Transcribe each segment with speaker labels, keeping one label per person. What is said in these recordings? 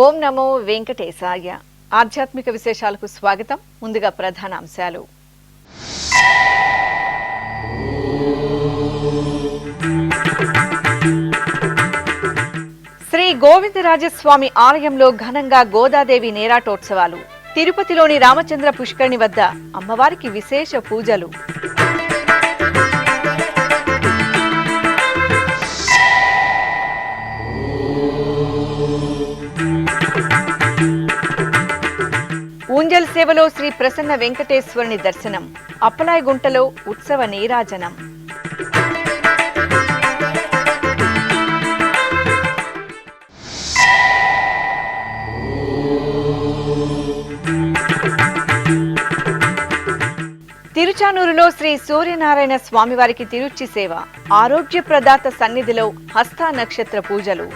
Speaker 1: ఓం నమో వెంకటేశాయ. ఆధ్యాత్మిక విశేషాలకు స్వాగతం. ముందుగా ప్రధాన అంశాలు. శ్రీ గోవిందరాజస్వామి ఆలయంలో ఘనంగా గోదాదేవి నేరాటోత్సవాలు. తిరుపతిలోని రామచంద్ర పుష్కరిణి వద్ద అమ్మవారికి విశేష పూజలు. ఊంజల్ సేవలో శ్రీ ప్రసన్న వెంకటేశ్వరుని దర్శనం. అప్పలాయగుంటలో ఉత్సవ నీరాజనం. తిరుచానూరులో శ్రీ సూర్యనారాయణ స్వామివారికి తిరుచి సేవ. ఆరోగ్య ప్రదాత సన్నిధిలో హస్త నక్షత్ర పూజలు.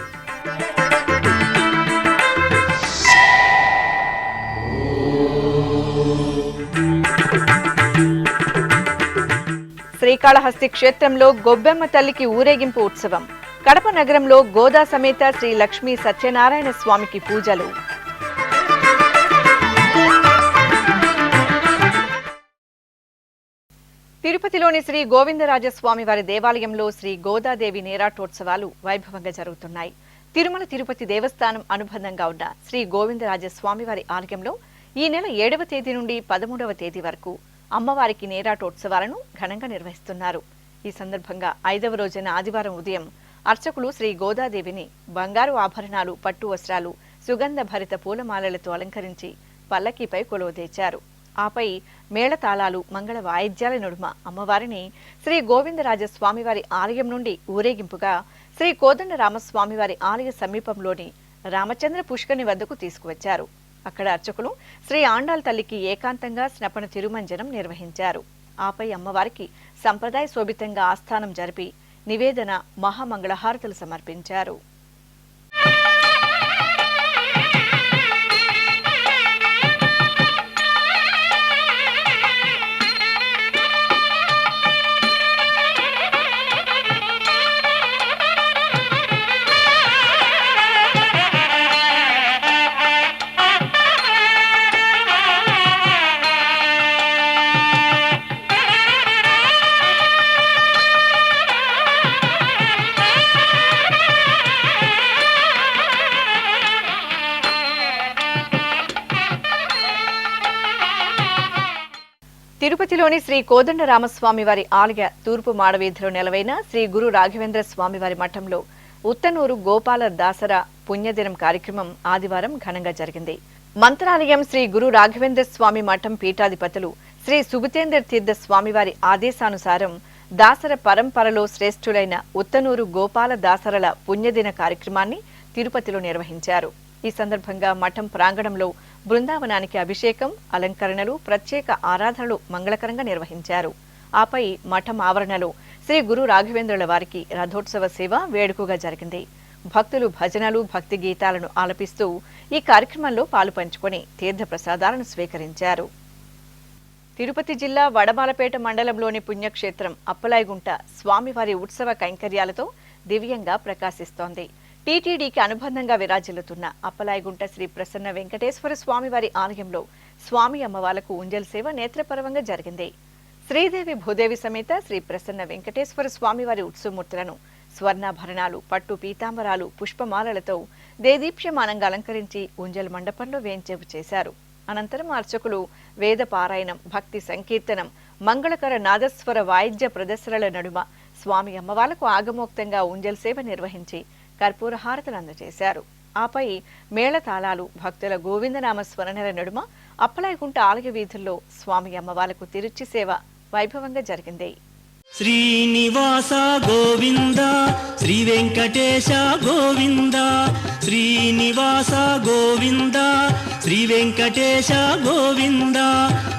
Speaker 1: శ్రీకాళహస్తి క్షేత్రంలో గొబ్బెమ్మ తల్లికి ఊరేగింపు ఉత్సవం. కడప నగరంలో గోదా సమేత శ్రీ లక్ష్మీ సత్యనారాయణ స్వామికి పూజలు. తిరుపతిలోని శ్రీ గోవిందరాజస్వామి వారి దేవాలయంలో శ్రీ గోదాదేవి నేరాటోత్సవాలు వైభవంగా జరుగుతున్నాయి. తిరుమల తిరుపతి దేవస్థానం అనుబంధంగా ఉన్న శ్రీ గోవిందరాజస్వామి వారి ఆలయంలో ఈ నెల 7వ తేదీ నుండి 13వ తేదీ వరకు అమ్మవారికి నేరాటోత్సవాలను ఘనంగా నిర్వహిస్తున్నారు. ఈ సందర్భంగా 5వ రోజైన ఆదివారం ఉదయం అర్చకులు శ్రీ గోదాదేవిని బంగారు ఆభరణాలు, పట్టు వస్త్రాలు, సుగంధ భరిత పూలమాలలతో అలంకరించి పల్లకీపై కొలువుదీర్చారు. ఆపై మేళతాళాలు, మంగళ వాయిద్యాల నడుమ అమ్మవారిని శ్రీ గోవిందరాజస్వామివారి ఆలయం నుండి ఊరేగింపుగా శ్రీ కోదండరామస్వామివారి ఆలయ సమీపంలోని రామచంద్ర పుష్కరిణి వద్దకు తీసుకువచ్చారు. అక్కడ అర్చకులు శ్రీ ఆండాల్ తల్లికి ఏకాంతంగా స్నపన తిరుమంజనం నిర్వహించారు. ఆపై అమ్మవారికి సంప్రదాయ శోభితంగా ఆస్థానం జరిపి నివేదన, మహామంగళహారతులు సమర్పించారు. తిరుపతిలోని శ్రీ కోదండరామస్వామి వారి ఆలయ తూర్పు మాడవీధిలో నెలవైన శ్రీ గురు రాఘవేంద్ర స్వామి వారి మఠంలో ఉత్తనూరు గోపాల దాసర పుణ్యదినం కార్యక్రమం ఆదివారం ఘనంగా జరిగింది. మంత్రాలయం శ్రీ గురు రాఘవేంద్ర స్వామి మఠం పీఠాధిపతులు శ్రీ సుబుతేంద్ర తీర్థ స్వామివారి ఆదేశానుసారం దాసర పరంపరలో శ్రేష్ఠులైన ఉత్తనూరు గోపాల దాసరల పుణ్యదిన కార్యక్రమాన్ని తిరుపతిలో నిర్వహించారు. ఈ సందర్భంగా మఠం ప్రాంగణంలో బృందావనానికి అభిషేకం, అలంకరణలు, ప్రత్యేక ఆరాధనలు మంగళకరంగా నిర్వహించారు. ఆపై మఠం ఆవరణలో శ్రీ గురు రాఘవేంద్రుల వారికి రథోత్సవ సేవ వేడుకగా జరిగింది. భక్తులు భజనలు, భక్తి గీతాలను ఆలపిస్తూ ఈ కార్యక్రమంలో పాలు పంచుకొని తీర్థ ప్రసాదాలను స్వీకరించారు. తిరుపతి జిల్లా వడబాలపేట మండలంలోని పుణ్యక్షేత్రం అప్పలాయగుంట స్వామివారి ఉత్సవ కైంకర్యాలతో దివ్యంగా ప్రకాశిస్తోంది. టీటీడీకి అనుబంధంగా విరాజిల్లుతున్న అప్పలాయగుంట శ్రీ ప్రసన్న వెంకటేశ్వర స్వామివారి ఆలయంలో స్వామి అమ్మవార్లకు ఊంజల్ సేవ నేత్రపరవంగా జరిగింది. శ్రీదేవి భూదేవి సమేత శ్రీ ప్రసన్న వెంకటేశ్వర స్వామివారి ఉత్సవమూర్తులను స్వర్ణాభరణాలు, పట్టు పీతాంబరాలు, పుష్పమాలలతో దేదీప్యమానంగా అలంకరించి ఊంజల్ మండపంలో వేంచేపు చేశారు. అనంతరం అర్చకులు వేద పారాయణం, భక్తి సంకీర్తనం, మంగళకర నాదస్వర వాయిద్య ప్రదర్శనల నడుమ స్వామి అమ్మవార్లకు ఆగమోక్తంగా ఊంజల్ సేవ నిర్వహించి కర్పూర హారతులు అందజేశారు. ఆపై మేళతాళాలు, భక్తుల గోవిందనామ స్మరణల నడుమ అప్పలాయగుంట ఆలయ వీధుల్లో స్వామి అమ్మవార్లకు తిరుచి సేవ వైభవంగా జరిగింది.
Speaker 2: శ్రీనివాస గోవింద, శ్రీ వెంకటేశ గోవింద, శ్రీనివాస గోవింద, శ్రీ వెంకటేశ గోవింద,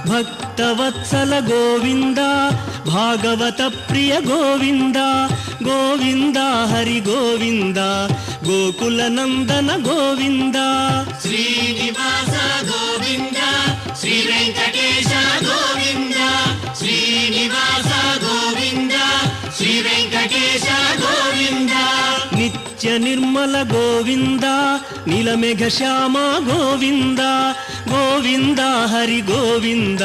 Speaker 2: భక్తవత్సల గోవింద, భాగవత ప్రియ గోవింద, గోవింద హరి గోవింద, గోకుల నందన గోవింద. శ్రీనివాస గోవింద, శ్రీ వెంకటేశ గోవింద, శ్రీనివాస గోవింద, శ్రీ వెంకటేశ గోవింద. నిత్య నిర్మల గోవింద నీలమేఘ శ్యామ గోవింద గోవింద హరి గోవింద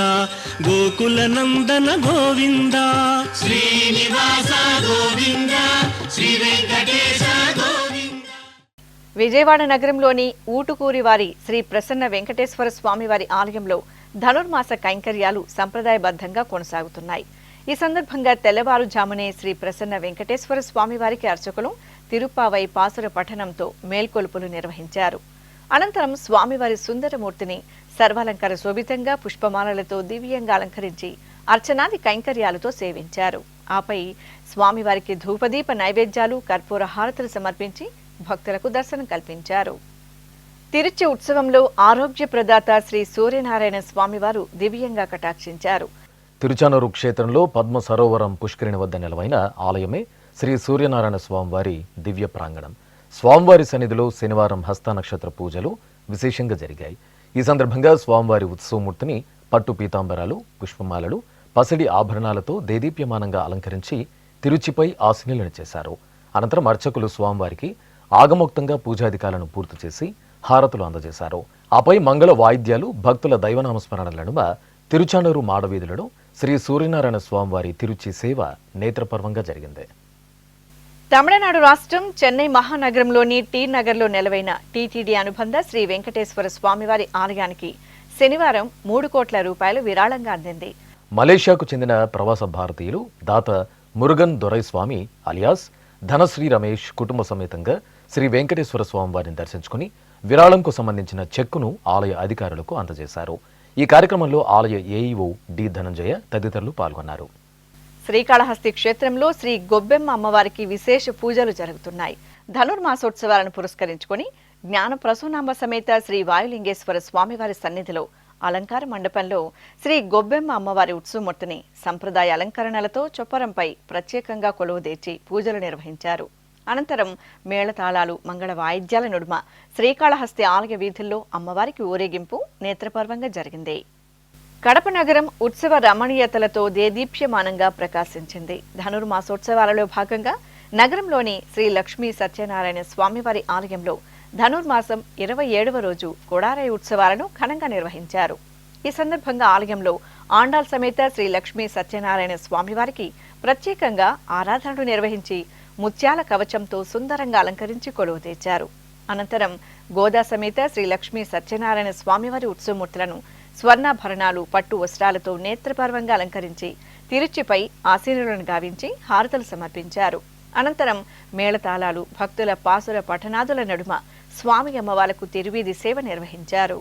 Speaker 2: గోకుల నందన గోవింద శ్రీనివాస గోవింద శ్రీ వెంకటేశ గోవింద.
Speaker 1: విజయవాడ నగరంలోని ఊటుకూరి వారి శ్రీ ప్రసన్న వెంకటేశ్వర స్వామివారి ఆలయంలో ధనుర్మాస కైంకర్యాలు సంప్రదాయబద్ధంగా కొనసాగుతున్నాయి. ఈ సందర్భంగా తెల్లవారుజామునే శ్రీ ప్రసన్న వెంకటేశ్వర స్వామివారికి అర్చకులు తిరుప్పావై పాసుర పఠనంతో మేల్కొలుపులు నిర్వహించారు. అనంతరం స్వామివారి సుందరమూర్తిని సర్వాలంకార శోభితంగా పుష్పమాలలతో దివ్యంగా అలంకరించి అర్చనాది కైంకర్యాలతో సేవించారు. ఆపై స్వామివారికి ధూపదీప నైవేద్యాలు కర్పూర హారతులు సమర్పించి భక్తులకు దర్శనం కల్పించారు. తిరుచి ఉత్సవంలో ఆరోగ్య ప్రదాత శ్రీ సూర్యనారాయణ స్వామివారు దివ్యంగా కటాక్షించారు.
Speaker 3: తిరుచానూరు క్షేత్రంలో పద్మ సరోవరం పుష్కరిణి వద్ద నిలవైన ఆలయమే శ్రీ సూర్యనారాయణ స్వామివారి దివ్య ప్రాంగణం. స్వామివారి సన్నిధిలో శనివారం హస్త నక్షత్ర పూజలు విశేషంగా జరిగాయి. ఈ సందర్భంగా స్వామివారి ఉత్సవమూర్తిని పట్టు పీతాంబరాలు, పుష్పమాలలు, పసిడి ఆభరణాలతో దేదీప్యమానంగా అలంకరించి తిరుచిపై ఆసీనులను చేశారు. అనంతరం అర్చకులు స్వామివారికి ఆగమోక్తంగా పూజాధికాలను పూర్తి చేసి హారతులు అందజేశారు. ఆపై మంగళ వాయిద్యాలు, భక్తుల దైవనామస్మరణల నడుమ తిరుచానూరు మాడవీధులలో శ్రీ సూర్యనారాయణ స్వామివారి తిరుచి సేవ నేత్రపర్వంగా జరిగింది.
Speaker 1: తమిళనాడు రాష్ట్రం చెన్నై మహానగరంలోని టీ నగర్లో నెలవైన టీటీడీ అనుబంధ శ్రీ వెంకటేశ్వర స్వామివారి ఆలయానికి శనివారం 3 కోట్ల రూపాయలు విరాళంగా అందింది.
Speaker 3: మలేషియాకు చెందిన ప్రవాస భారతీయులు దాత మురుగన్ దొరైస్వామి అలియాస్ ధనశ్రీ రమేష్ కుటుంబ సమేతంగా శ్రీ వెంకటేశ్వర స్వామివారిని దర్శించుకుని విరాళంకు సంబంధించిన చెక్కును ఆలయ అధికారులకు అందజేశారు. ఈ కార్యక్రమంలో ఆలయ ఏఈఓ డి ధనంజయ తదితరులు పాల్గొన్నారు.
Speaker 1: శ్రీకాళహస్తి క్షేత్రంలో శ్రీ గొబ్బెమ్మ అమ్మవారికి విశేష పూజలు జరుగుతున్నాయి. ధనుర్మాసోత్సవాలను పురస్కరించుకుని జ్ఞాన ప్రసూనాంబ సమేత శ్రీ వాయులింగేశ్వర స్వామివారి సన్నిధిలో అలంకార మండపంలో శ్రీ గొబ్బెమ్మ అమ్మవారి ఉత్సవమూర్తిని సంప్రదాయ అలంకరణలతో చొప్పరంపై ప్రత్యేకంగా కొలువుదీర్చి పూజలు నిర్వహించారు. అనంతరం మేళతాళాలు, మంగళ వాయిద్యాల నడుమ శ్రీకాళహస్తి ఆలయ వీధుల్లో అమ్మవారికి ఊరేగింపు నేత్రపర్వంగా జరిగింది. కడప నగరం ఉత్సవ రమణీయతలతో దేదీప్యమానంగా ప్రకాశించింది. ధనుర్మాసోత్సవాలలో భాగంగా నగరంలోని శ్రీ లక్ష్మీ సత్యనారాయణ స్వామివారి ఆలయంలో ధనుర్మాసం 27వ రోజు కొడారాయి ఉత్సవాలను ఘనంగా నిర్వహించారు. ఈ సందర్భంగా ఆలయంలో ఆండాల్ సమేత శ్రీ లక్ష్మీ సత్యనారాయణ స్వామివారికి ప్రత్యేకంగా ఆరాధనలు నిర్వహించి ముత్యాల కవచంతో సుందరంగా అలంకరించి కొలువు తెచ్చారు. అనంతరం గోదా సమేత శ్రీ లక్ష్మీ సత్యనారాయణ స్వామివారి ఉత్సవమూర్తులను స్వర్ణాభరణాలు, పట్టు వస్త్రాలతో నేత్రపర్వంగా అలంకరించి తిరుచిపై ఆసీనులను గావించి హారతలు సమర్పించారు. అనంతరం మేళతాళాలు, భక్తుల పాసుర పఠనాదుల నడుమ స్వామి అమ్మవార్లకు తిరువీధి సేవ నిర్వహించారు.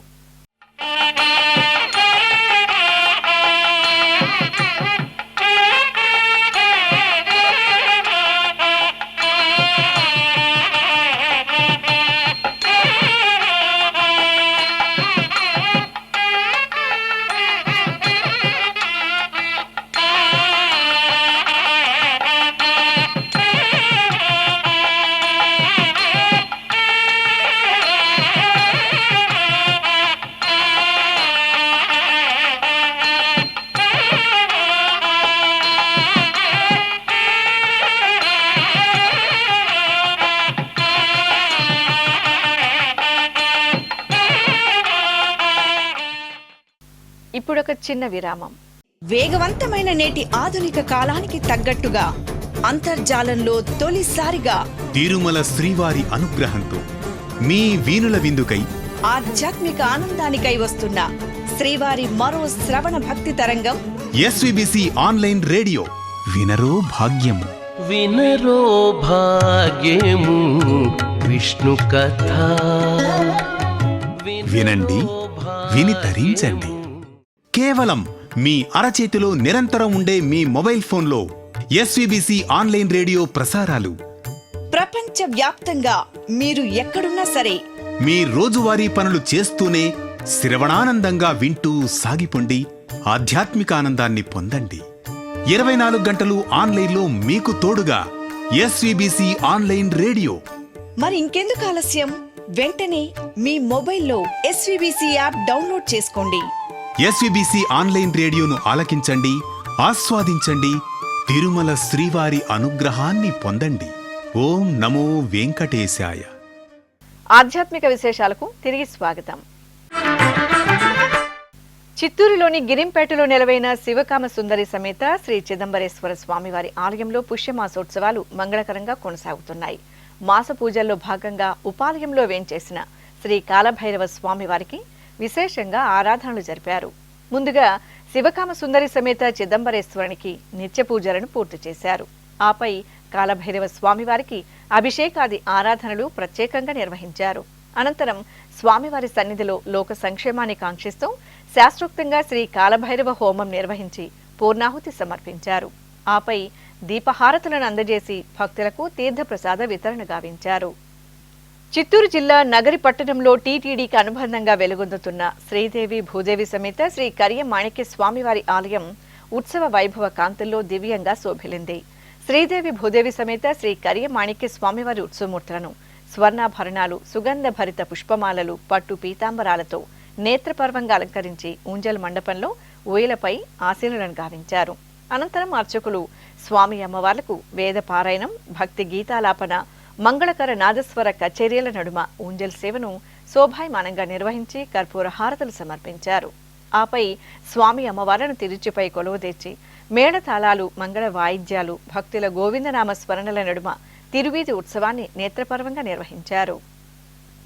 Speaker 1: ఇప్పుడొక చిన్న విరామం.
Speaker 4: వేగవంతమైన నేటి ఆధునిక కాలానికి తగ్గట్టుగా అంతర్జాలంలో తొలిసారిగా
Speaker 5: తిరుమల శ్రీవారి అనుగ్రహంతో మీ వీణుల విందుకై
Speaker 4: ఆధ్యాత్మిక ఆనందానికై వస్తున్న శ్రీవారి మరో శ్రవణ భక్తి తరంగం
Speaker 5: ఎస్విబిసి ఆన్లైన్ రేడియో. వినరో భాగ్యము,
Speaker 2: వినరో భాగ్యము విష్ణు కథ.
Speaker 5: వినండి, విని తరించండి. కేవలం మీ అరచేతిలో నిరంతరం ఉండే మీ మొబైల్ ఫోన్లో ఎస్విబిసి ఆన్లైన్ రేడియో ప్రసారాలు
Speaker 4: ప్రపంచ వ్యాప్తంగా మీరు ఎక్కడున్నా సరే
Speaker 5: మీ రోజువారీ పనులు చేస్తూనే శ్రవణానందంగా వింటూ సాగిపోండి, ఆధ్యాత్మిక ఆనందాన్ని పొందండి. 24 గంటలు ఆన్లైన్లో మీకు తోడుగా ఎస్విబిసి ఆన్లైన్ రేడియో.
Speaker 4: మరి ఇంకెందుకు ఆలస్యం? వెంటనే మీ మొబైల్లో ఎస్విబిసి యాప్ డౌన్లోడ్ చేసుకోండి.
Speaker 5: ఎస్విబిసి ఆన్లైన్ రేడియోను ఆలకించండి, ఆస్వాదించండి, తిరుమల శ్రీవారి అనుగ్రహాన్ని పొందండి. ఓం నమో వెంకటేశాయ.
Speaker 1: ఆధ్యాత్మిక విశేషాలకు తిరిగి స్వాగతం. చిత్తూరులోని గిరింపేటలో నెలవైన శివకామ సుందరి సమేత శ్రీ చిదంబరేశ్వర స్వామివారి ఆలయంలో పుష్యమాసోత్సవాలు మంగళకరంగా కొనసాగుతున్నాయి. మాస పూజల్లో భాగంగా ఉపాలయంలో వేంచేసిన శ్రీ కాలభైరవ స్వామివారికి విశేషంగా ఆరాధనలు జరిపారు. ముందుగా శివకామ సుందరి సమేత చిదంబరేశ్వరునికి నిత్య పూజలను పూర్తి చేశారు. ఆపై కాలభైరవ స్వామివారికి అభిషేకాది ఆరాధనలు ప్రత్యేకంగా నిర్వహించారు. అనంతరం స్వామివారి సన్నిధిలో లోక సంక్షేమాన్ని కాంక్షిస్తూ శాస్త్రోక్తంగా శ్రీ కాలభైరవ హోమం నిర్వహించి పూర్ణాహుతి సమర్పించారు. ఆపై దీపహారతులను అందజేసి భక్తులకు తీర్థప్రసాద వితరణ గావించారు. చిత్తూరు జిల్లా నగరి పట్టణంలో టీటీడీకి అనుబంధంగా వెలుగొందుతున్న శ్రీదేవి భూదేవి సమేత శ్రీ కరియ మాణిక్య స్వామివారి ఆలయం ఉత్సవ వైభవ కాంతుల్లో దివ్యంగా శోభిల్లింది. శ్రీదేవి భూదేవి సమేత శ్రీ కరియ మాణిక్య స్వామివారి ఉత్సవమూర్తులను స్వర్ణాభరణాలు, సుగంధ భరిత పుష్పమాలలు, పట్టు పీతాంబరాలతో నేత్రపర్వంగా అలంకరించి ఊంజల్ మండపంలో ఊయలపై ఆశీనులను గావించారు. అనంతరం అర్చకులు స్వామి అమ్మవార్లకు వేద పారాయణం, భక్తి గీతాలాపన, మంగళకర నాదస్వర కచేరీల నడుమ ఊంజల్ సేవను శోభాయమానంగా నిర్వహించి కర్పూర హారతులు సమర్పించారు. ఆపై స్వామి అమ్మవార్లను తిరుచిపై కొలువుదీర్చి మేళతాళాలు, మంగళ వాయిద్యాలు, భక్తుల గోవిందనామ స్మరణల నడుమ తిరువీధి ఉత్సవాన్ని నేత్రపర్వంగా నిర్వహించారు.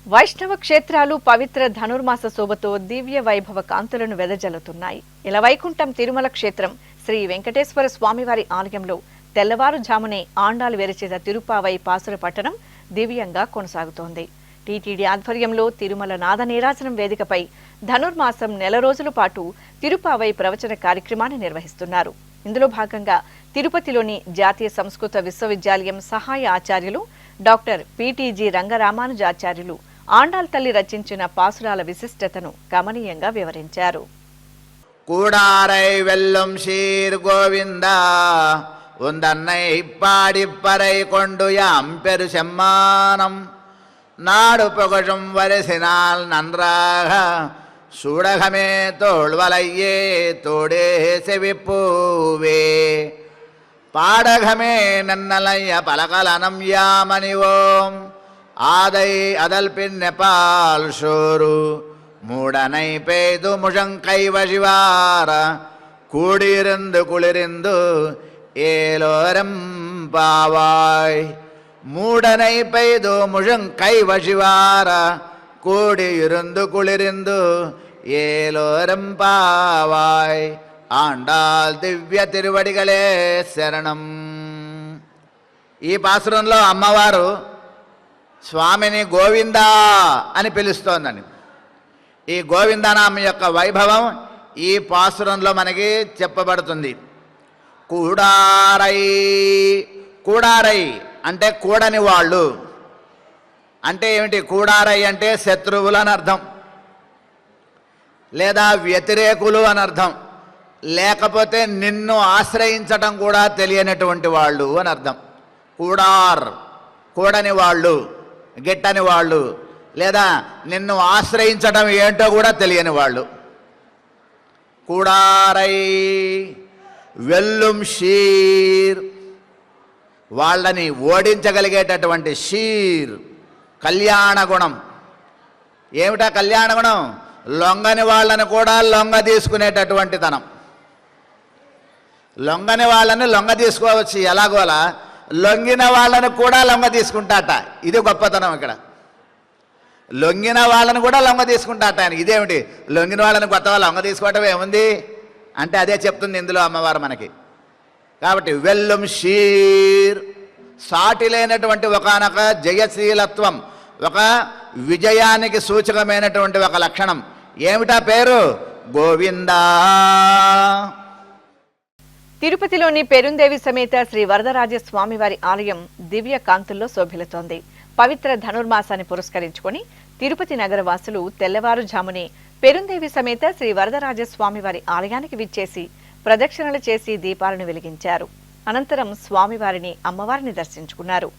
Speaker 1: వైష్ణవ క్షేత్రాలు పవిత్ర ధనుర్మాస శోభతో దివ్య వైభవ కాంతులను వెదజల్లుతున్నాయి. ఇలవైకుంఠం తిరుమల క్షేత్రం శ్రీ వెంకటేశ్వర స్వామివారి ఆలయంలో తెల్లవారుజామునే ఆండాలు వెరచేత తిరుపావై పాసుర పట్టణం దివ్యంగా కొనసాగుతోంది. టీటీడీ ఆధ్వర్యంలో తిరుమల నాద నీరాజనం వేదికపై ధనుర్మాసం నెల రోజుల పాటు తిరుపావై ప్రవచన కార్యక్రమాన్ని నిర్వహిస్తున్నారు. ఇందులో భాగంగా తిరుపతిలోని జాతీయ సంస్కృత విశ్వవిద్యాలయం సహాయ ఆచార్యులు డాక్టర్ పిటిజి రంగరామానుజాచార్యులు ఆండాల్ తల్లి రచించిన పాసురాల విశిష్టతను గమనీయంగా వివరించారు.
Speaker 6: கூடாரை வெல்லும் சீர் கோவிந்தா உந்தன்னை பாடிப்பறை கொண்டு யாம் பெரு செம்மானம் நாடு புகழும் வரிசினால் நன்றாக சூடகமே தோள்வலையே தோடே செவிப்பூவே பாடகமே நன்னலைய பலகலனம் யாமணிவோம் ஆதை அதல் பின்னெபால் சோரு மூடனை பெய்து முழங்கைவழிவார கூடியிருந்து குளிரிந்து ஏலோரம் பாவாய் மூடனை பெய்து முழங்கைவழிவார கூடியிருந்து குளிரிந்து ஏலோரம் பாவாய் ఆండాల్ దివ్య తిరువడిగలే శరణం. ఈ పాసురంలో అమ్మవారు స్వామిని గోవిందా అని పిలుస్తోందని. ఈ గోవిందనామం యొక్క వైభవం ఈ పాసురంలో మనకి చెప్పబడుతుంది. కూడారై, కూడారై అంటే కూడని వాళ్ళు అంటే ఏమిటి? కూడారై అంటే శత్రువులు అని అర్థం, లేదా వ్యతిరేకులు అని అర్థం, లేకపోతే నిన్ను ఆశ్రయించటం కూడా తెలియనటువంటి వాళ్ళు అని అర్థం. కూడార్ కూడని వాళ్ళు, గిట్టని వాళ్ళు, లేదా నిన్ను ఆశ్రయించటం ఏంటో కూడా తెలియని వాళ్ళు. కూడారై వెల్లుం షీర్ వాళ్ళని ఓడించగలిగేటటువంటి షీర్ కళ్యాణ గుణం. ఏమిటా కళ్యాణ గుణం? లొంగని వాళ్ళని కూడా లొంగ తీసుకునేటటువంటి తనం. లొంగని వాళ్ళని లొంగ తీసుకోవచ్చు ఎలాగోలా, లొంగిన వాళ్ళని కూడా లొంగ తీసుకుంటాట. ఇది గొప్పతనం. ఇక్కడ లొంగిన వాళ్ళని కూడా లొంగ తీసుకుంటాట ఆయన. ఇదేమిటి? లొంగిన వాళ్ళని కొత్త వాళ్ళు లొంగ తీసుకోవటం ఏముంది అంటే అదే చెప్తుంది ఇందులో అమ్మవారు మనకి. కాబట్టి వెల్లుం షీర్ సాటి లేనటువంటి ఒకనొక జయశీలత్వం, ఒక విజయానికి సూచకమైనటువంటి ఒక లక్షణం. ఏమిటా పేరు? గోవిందా.
Speaker 1: తిరుపతిలోని పెరుందేవి సమేత శ్రీ వరదరాజ స్వామివారి ఆలయం దివ్య కాంతుల్లో శోభిల్లుతోంది. పవిత్ర ధనుర్మాసాన్ని పురస్కరించుకొని తిరుపతి నగర వాసులు తెల్లవారుజామునే పెరుందేవి సమేత శ్రీ వరదరాజ స్వామివారి ఆలయానికి విచ్చేసి ప్రదక్షిణలు చేసి దీపాలను వెలిగించారు. అనంతరం స్వామివారిని, అమ్మవారిని దర్శించుకున్నారు.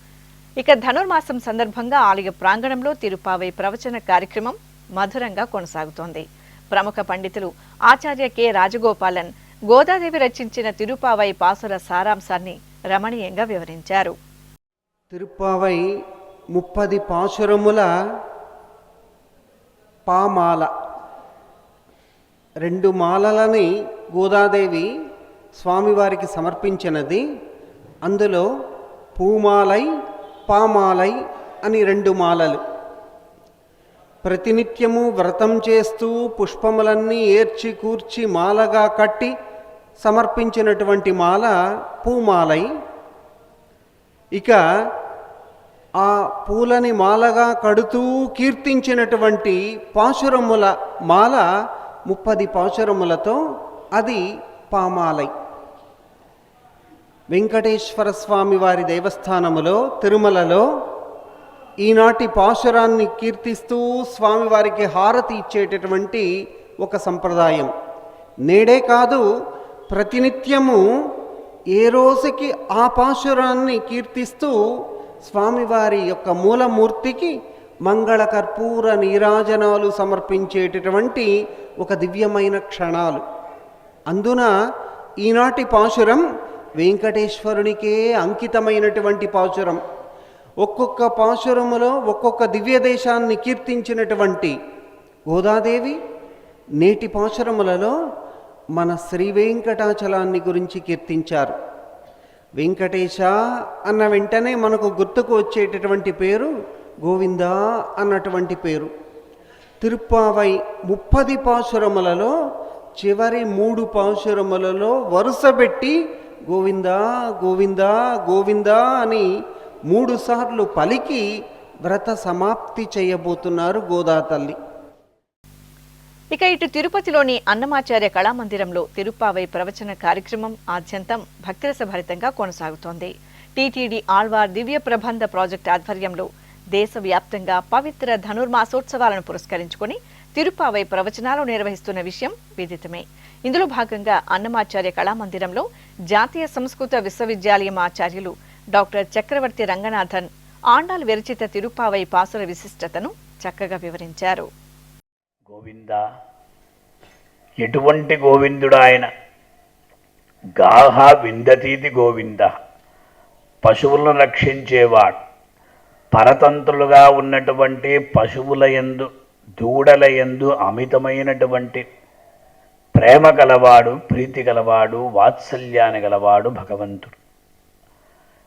Speaker 1: ఇక ధనుర్మాసం సందర్భంగా ఆలయ ప్రాంగణంలో తిరుపావై ప్రవచన కార్యక్రమం మధురంగా కొనసాగుతోంది. ప్రముఖ పండితులు ఆచార్య కె రాజగోపాలన్ గోదాదేవి రచించిన తిరుపావై పాసుర సారాంశాన్ని రమణీయంగా వివరించారు.
Speaker 7: తిరుప్పావై 30 పాశురముల పామాల 2 మాలలని గోదాదేవి స్వామివారికి సమర్పించినది. అందులో పూమాలై పామాలై అని 2 మాలలు. ప్రతినిత్యము వ్రతం చేస్తూ పుష్పములన్నీ ఏర్చి కూర్చి మాలగా కట్టి సమర్పించినటువంటి మాల పూమాలై. ఇక ఆ పూలని మాలగా కడుతూ కీర్తించినటువంటి పాశురముల మాల 30 పాశురములతో అది పామాలై. వెంకటేశ్వర స్వామి వారి దేవస్థానములో తిరుమలలో ఈనాటి పాశురాన్ని కీర్తిస్తూ స్వామివారికి హారతి ఇచ్చేటటువంటి ఒక సంప్రదాయం. నేడే కాదు, ప్రతినిత్యము ఏ రోజుకి ఆ పాశురాన్ని కీర్తిస్తూ స్వామివారి యొక్క మూలమూర్తికి మంగళ కర్పూర నీరాజనాలు సమర్పించేటటువంటి ఒక దివ్యమైన క్షణాలు. అందున ఈనాటి పాశురం వెంకటేశ్వరునికే అంకితమైనటువంటి పాశురం. ఒక్కొక్క పాశురములో ఒక్కొక్క దివ్య దేశాన్ని కీర్తించినటువంటి గోదాదేవి నేటి పాశురములలో మన శ్రీ వెంకటాచలాన్ని గురించి కీర్తించారు. వెంకటేశ అన్న వెంటనే మనకు గుర్తుకు వచ్చేటటువంటి పేరు గోవింద అన్నటువంటి పేరు. తిరుప్పావై 30 పాశురములలో చివరి 3 పాశురములలో వరుసబెట్టి గోవింద గోవింద గోవింద అని 3 సార్లు పలికి వ్రత సమాప్తి చేయబోతున్నారు గోదా తల్లి.
Speaker 1: ఇక ఇటు తిరుపతిలోని అన్నమాచార్య కళామందిరంలో తిరుప్పావై ప్రవచన కార్యక్రమం ఆద్యంతం భక్తిరసభరితంగా కొనసాగుతోంది. టీటీడీ ఆళ్వార్ దివ్య ప్రబంధ ప్రాజెక్టు ఆధ్వర్యంలో దేశవ్యాప్తంగా పవిత్ర ధనుర్మాసోత్సవాలను పురస్కరించుకుని తిరుప్పావై ప్రవచనాలు నిర్వహిస్తున్న విషయం విదితమే. ఇందులో భాగంగా అన్నమాచార్య కళామందిరంలో జాతీయ సంస్కృత విశ్వవిద్యాలయం ఆచార్యులు డాక్టర్ చక్రవర్తి రంగనాథన్ ఆండాల్ విరచిత తిరుప్పావై పాసుర విశిష్టతను చక్కగా వివరించారు.
Speaker 8: గోవింద, ఎటువంటి గోవిందుడు ఆయన? గాహ విందతీతి గోవింద, పశువులను రక్షించేవాడు. పరతంత్రులుగా ఉన్నటువంటి పశువుల యందు, దూడల యందు అమితమైనటువంటి ప్రేమ గలవాడు, ప్రీతి గలవాడు, వాత్సల్యాన్ని గలవాడు భగవంతుడు.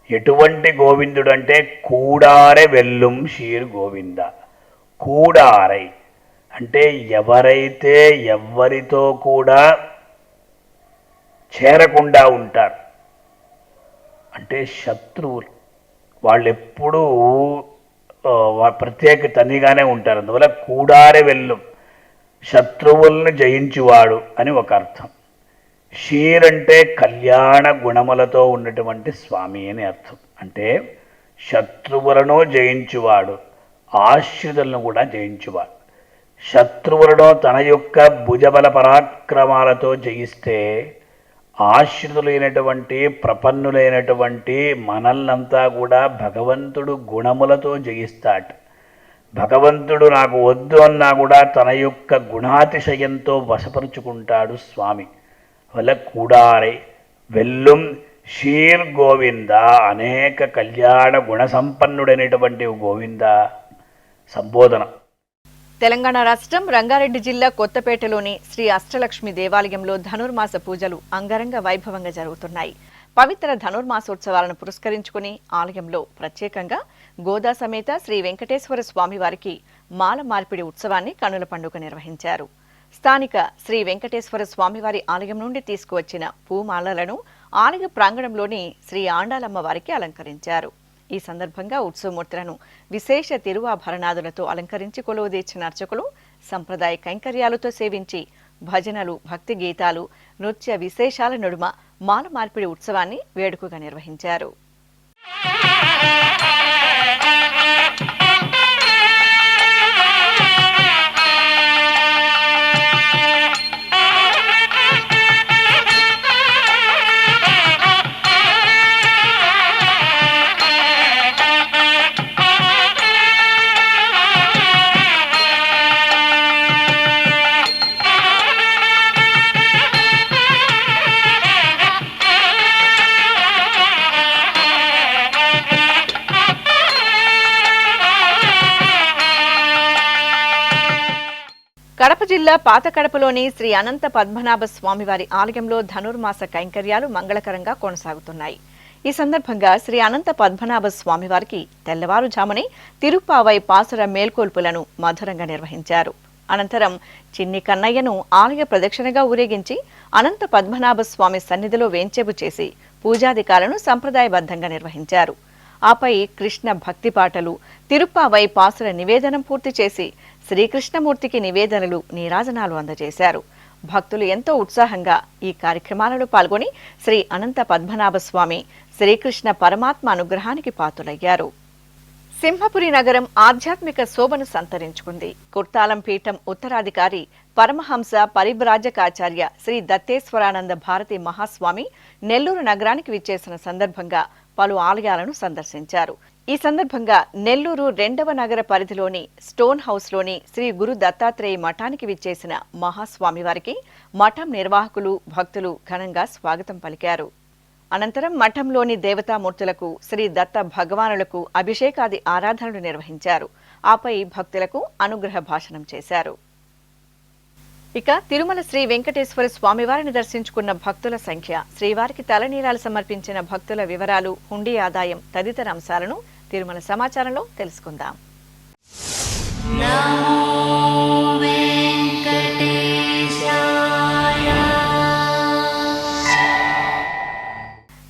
Speaker 8: ఎటువంటి గోవిందుడు అంటే కూడారె వెల్లుం షీర్ గోవింద. కూడారై అంటే ఎవరైతే ఎవ్వరితో కూడా చేరకుండా ఉంటారు అంటే శత్రువులు, వాళ్ళు ఎప్పుడూ ప్రత్యేక తనిగానే ఉంటారు. అందువల్ల కూడారె వెల్లు, శత్రువులను జయించువాడు అని ఒక అర్థం. షీర్ అంటే కళ్యాణ గుణములతో ఉన్నటువంటి స్వామి అని అర్థం. అంటే శత్రువులను జయించువాడు, ఆశ్రితులను కూడా జయించువాడు. శత్రువులను తన యొక్క భుజబల పరాక్రమాలతో జయిస్తే ఆశ్రితులైనటువంటి ప్రపన్నులైనటువంటి మనల్నంతా కూడా భగవంతుడు గుణములతో జయిస్తాడు. భగవంతుడు నాకు వద్దు అన్నా కూడా తన యొక్క గుణాతిశయంతో వశపరుచుకుంటాడు స్వామి. వల్ల కూడారే వెల్లుం షీర్ గోవింద, అనేక కళ్యాణ గుణసంపన్నుడైనటువంటి గోవింద సంబోధన.
Speaker 1: తెలంగాణ రాష్ట్రం రంగారెడ్డి జిల్లా కొత్తపేటలోని శ్రీ అష్టలక్ష్మి దేవాలయంలో ధనుర్మాస పూజలు అంగరంగ వైభవంగా జరుగుతున్నాయి. పవిత్ర ధనుర్మాసోత్సవాలను పురస్కరించుకుని ఆలయంలో ప్రత్యేకంగా గోదా సమేత శ్రీ వెంకటేశ్వర స్వామి వారికి మాల మార్పిడి ఉత్సవాన్ని కన్నుల పండుగ నిర్వహించారు. స్థానిక శ్రీ వెంకటేశ్వర స్వామివారి ఆలయం నుండి తీసుకువచ్చిన పూమాలలను ఆలయ ప్రాంగణంలోని శ్రీ ఆండాలమ్మ వారికి అలంకరించారు. ఈ సందర్భంగా ఉత్సవమూర్తులను విశేష తిరువాభరణాదులతో అలంకరించి కొలువుదీర్చిన అర్చకులు సంప్రదాయ కైంకర్యాలతో సేవించి భజనలు, భక్తి గీతాలు, నృత్య విశేషాల నడుమ మాల మార్పిడి ఉత్సవాన్ని వేడుకగా నిర్వహించారు. జిల్లా పాతకడపలోని శ్రీ అనంత పద్మనాభ స్వామివారి ఆలయంలో ధనుర్మాస కైంకర్యాలు మంగళకరంగా కొనసాగుతున్నాయి. ఈ సందర్భంగా శ్రీ అనంత పద్మనాభ స్వామివారికి తెల్లవారుజామునే తిరుప్పావై పాసుర మేల్కొల్పులను మధురంగా నిర్వహించారు. అనంతరం చిన్ని కన్నయ్యను ఆలయ ప్రదక్షిణగా ఊరేగించి అనంత పద్మనాభ స్వామి సన్నిధిలో వేంచేపు చేసి పూజాధికారులను సంప్రదాయబద్ధంగా నిర్వహించారు. ఆపై కృష్ణ భక్తి పాటలు, తిరుప్పావై పాసుర నివేదనం పూర్తి చేసి శ్రీకృష్ణమూర్తికి నివేదనలు, నీరాజనాలు అందజేశారు. భక్తులు ఎంతో ఉత్సాహంగా ఈ కార్యక్రమాలలో పాల్గొని శ్రీ అనంత పద్మనాభ స్వామి, శ్రీకృష్ణ పరమాత్మ అనుగ్రహానికి పాత్రులయ్యారు. సింహపురి నగరం ఆధ్యాత్మిక శోభను సంతరించుకుంది. కుర్తాలం పీఠం ఉత్తరాధికారి పరమహంస పరిబ్రాజకాచార్య శ్రీ దత్తేశ్వరానంద భారతి మహాస్వామి నెల్లూరు నగరానికి విచ్చేసిన సందర్భంగా పలు ఆలయాలను సందర్శించారు. ఈ సందర్భంగా నెల్లూరు 2వ నగర పరిధిలోని స్టోన్ హౌస్లోని శ్రీ గురు దత్తాత్రేయ మఠానికి విచ్చేసిన మహాస్వామివారికి మఠం నిర్వాహకులు, భక్తులు ఘనంగా స్వాగతం పలికారు. అనంతరం మఠంలోని దేవతామూర్తులకు, శ్రీ దత్త భగవానులకు అభిషేకాది ఆరాధనలు నిర్వహించారు. ఆపై భక్తులకు అనుగ్రహ భాషణం చేశారు. ఇక తిరుమల శ్రీ వెంకటేశ్వర స్వామివారిని దర్శించుకున్న భక్తుల సంఖ్య, శ్రీవారికి తలనీలాలు సమర్పించిన భక్తుల వివరాలు, హుండీ ఆదాయం తదితర అంశాలను తిరుమల సమాచారంలో తెలుసుకుందాం.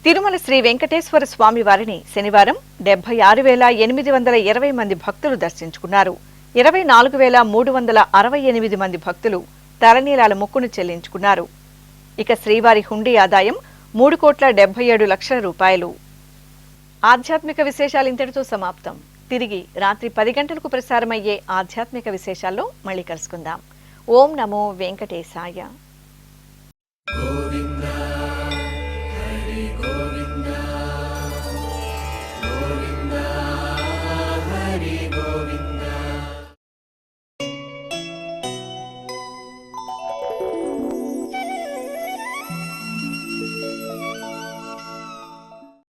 Speaker 1: తిరుమల శ్రీ వెంకటేశ్వర స్వామి వారిని శనివారం 76,820 మంది భక్తులు దర్శించుకున్నారు. 24,368 మంది భక్తులు తలనీలాల మొక్కును చెల్లించుకున్నారు. ఇక శ్రీవారి హుండీ ఆదాయం 3,77,00,000 రూపాయలు. ఆధ్యాత్మిక విశేషాలు ఇంతటితో సమాప్తం. తిరిగి రాత్రి 10 గంటలకు ప్రసారమయ్యే ఆధ్యాత్మిక విశేషాల్లో మళ్ళీ కలుసుకుందాం. ఓం నమో వెంకటేశాయ.